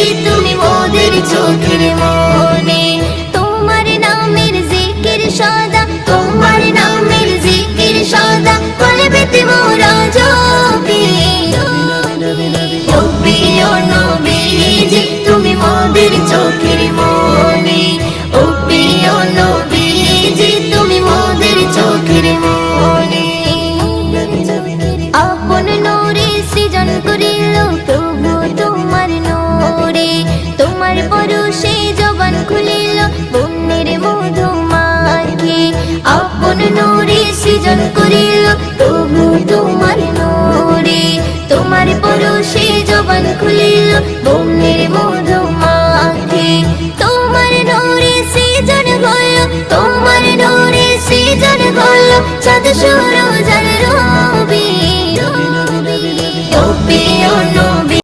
যে তুমি মোদের চোখের মনে। তোমার নামের জিকির সদা, তোমার নামের জিকির সদা কলবেতে মোরা জপি। নবী ও নবীজি তুমি মোদের চোখের মনে। ও প্রিয় নবীজি তুমি মোদের চোখের মনে। আপন নূরে সৃজন করিল প্রভু তোমার নূরে, তোমার পরশে জবান খুলিল বন্যের মধু মাখে। আপন নূরে সৃজন করিল প্রভু তোমার নূরে, তোমার পরশে জবান খুলিল বন্যের মধু মাখে। তোমার নূরে সৃজন হলো, তোমার নূরে সৃজন হলো চাঁদ সূর্য